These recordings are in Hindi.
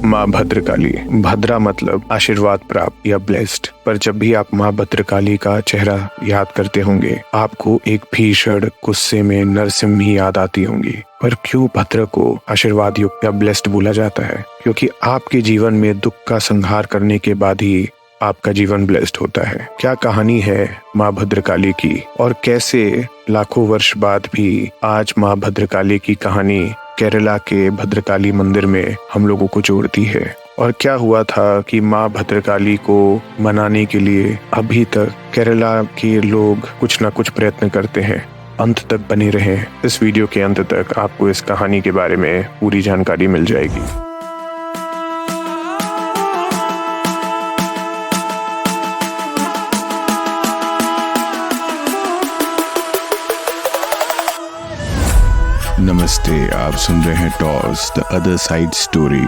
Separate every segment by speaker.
Speaker 1: माँ भद्रकाली। भद्रा मतलब आशीर्वाद प्राप्त या ब्लेस्ड। पर जब भी आप माँ भद्रकाली का चेहरा याद करते होंगे, आपको एक भीषण गुस्से में नरसिम्ही याद आती होंगी। पर क्यों भद्र को आशीर्वाद युक्त या ब्लेस्ड बोला जाता है? क्योंकि आपके जीवन में दुख का संहार करने के बाद ही आपका जीवन ब्लेस्ड होता है। क्या कहानी है माँ भद्रकाली की, और कैसे लाखों वर्ष बाद भी आज माँ भद्रकाली की कहानी केरला के भद्रकाली मंदिर में हम लोगों को जोड़ती है? और क्या हुआ था कि माँ भद्रकाली को मनाने के लिए अभी तक केरला के लोग कुछ ना कुछ प्रयत्न करते हैं? अंत तक बने रहें। इस वीडियो के अंत तक आपको इस कहानी के बारे में पूरी जानकारी मिल जाएगी।
Speaker 2: नमस्ते, आप सुन रहे हैं toss the other side story.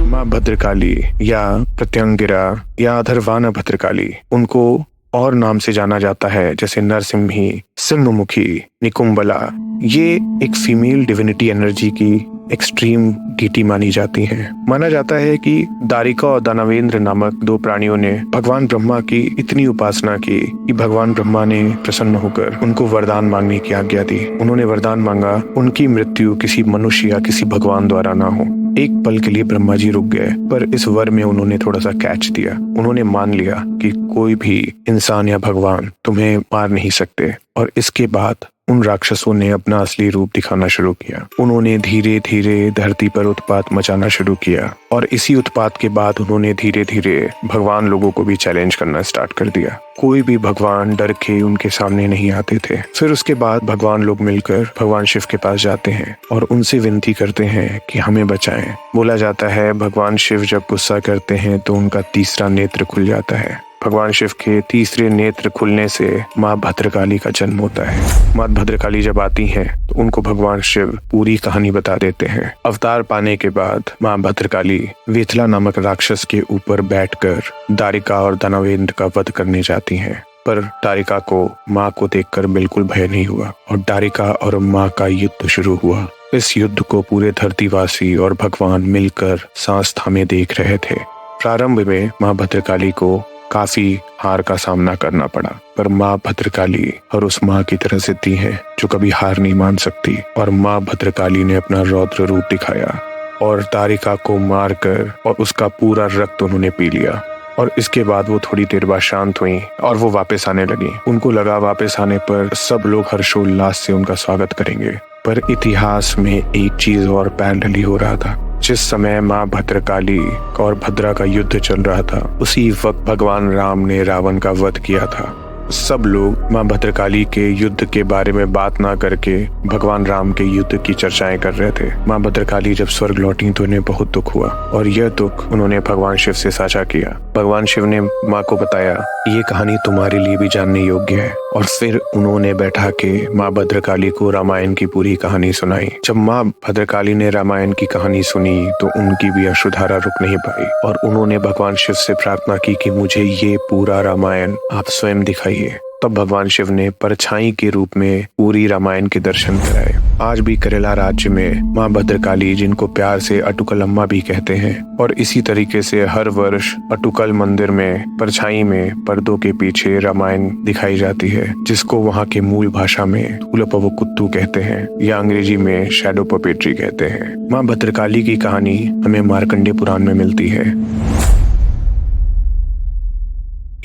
Speaker 1: माँ भद्रकाली या प्रत्यंगिरा या अधरवाना भद्रकाली, उनको और नाम से जाना जाता है जैसे नरसिम्ही, सिंहमुखी, निकुंबला। ये एक फीमेल डिविनिटी एनर्जी की एक्सट्रीम डीटी मानी जाती हैं। माना जाता है कि दारिका और दानवेंद्र नामक दो प्राणियों ने भगवान ब्रह्मा की इतनी उपासना की कि भगवान ब्रह्मा ने प्रसन्न होकर उनको वरदान मांगने की आज्ञा दी। उन्होंने वरदान मांगा, उनकी मृत्यु किसी मनुष्य या किसी भगवान द्वारा ना हो। एक पल के लिए ब्रह्मा जी रुक गए, पर इस वर में उन्होंने थोड़ा सा कैच दिया। उन्होंने मान लिया कि कोई भी इंसान या भगवान तुम्हें मार नहीं सकते। और इसके बाद उन राक्षसों ने अपना असली रूप दिखाना शुरू किया। उन्होंने धीरे धीरे धरती पर उत्पात मचाना शुरू किया, और इसी उत्पात के बाद उन्होंने धीरे धीरे भगवान लोगों को भी चैलेंज करना स्टार्ट कर दिया। कोई भी भगवान डर के उनके सामने नहीं आते थे। फिर उसके बाद भगवान लोग मिलकर भगवान शिव के पास जाते हैं और उनसे विनती करते हैं कि हमें बचाएं। बोला जाता है भगवान शिव जब गुस्सा करते हैं तो उनका तीसरा नेत्र खुल जाता है। भगवान शिव के तीसरे नेत्र खुलने से माँ भद्रकाली का जन्म होता है। माँ भद्रकाली जब आती हैं तो उनको भगवान शिव पूरी कहानी बता देते हैं। अवतार पाने के बाद माँ भद्रकाली वेथला नामक राक्षस के ऊपर बैठकर दारिका और दानवेंद्र का वध करने जाती हैं। पर दारिका को माँ को देखकर बिल्कुल भय नहीं हुआ और दारिका और माँ का युद्ध शुरू हुआ। इस युद्ध को पूरे धरतीवासी और भगवान मिलकर सांस थामे देख रहे थे। प्रारंभ में माँ भद्रकाली को काफी हार का सामना करना पड़ा, पर माँ भद्रकाली और उस माँ की तरह सिद्धि है जो कभी हार नहीं मान सकती। और माँ भद्रकाली ने अपना रौद्र रूप दिखाया और दारिका को मारकर और उसका पूरा रक्त उन्होंने पी लिया। और इसके बाद वो थोड़ी देर बाद शांत हुई और वो वापस आने लगी। उनको लगा वापस आने पर सब लोग हर्षोल्लास से उनका स्वागत करेंगे। पर इतिहास में एक चीज और पैरेलली हो रहा था। जिस समय माँ भद्रकाली और भद्रा का युद्ध चल रहा था, उसी वक्त भगवान राम ने रावण का वध किया था। सब लोग माँ भद्रकाली के युद्ध के बारे में बात ना करके भगवान राम के युद्ध की चर्चाएं कर रहे थे। माँ भद्रकाली जब स्वर्ग लौटी तो उन्हें बहुत दुख हुआ और यह दुख उन्होंने भगवान शिव से साझा किया। भगवान शिव ने माँ को बताया ये कहानी तुम्हारे लिए भी जानने योग्य है। और फिर उन्होंने बैठा के माँ भद्रकाली को रामायण की पूरी कहानी सुनाई। जब माँ भद्रकाली ने रामायण की कहानी सुनी तो उनकी भी अश्रुधारा रुक नहीं पाई और उन्होंने भगवान शिव से प्रार्थना की कि मुझे ये पूरा रामायण आप स्वयं दिखाइए। तब भगवान शिव ने परछाई के रूप में पूरी रामायण के दर्शन कराए। आज भी केरला राज्य में माँ भद्रकाली, जिनको प्यार से अटुकल अम्मा भी कहते हैं, और इसी तरीके से हर वर्ष अटुकल मंदिर में परछाई में पर्दों के पीछे रामायण दिखाई जाती है, जिसको वहाँ के मूल भाषा में तुलपवकुत्तु कहते हैं या अंग्रेजी में शैडो पपेट्री कहते हैं। माँ भद्रकाली की कहानी हमें मार्कंडेय पुराण में मिलती है।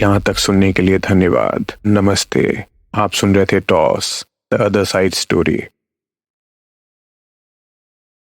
Speaker 1: यहाँ तक सुनने के लिए धन्यवाद। नमस्ते। आप सुन रहे थे toss the other side story.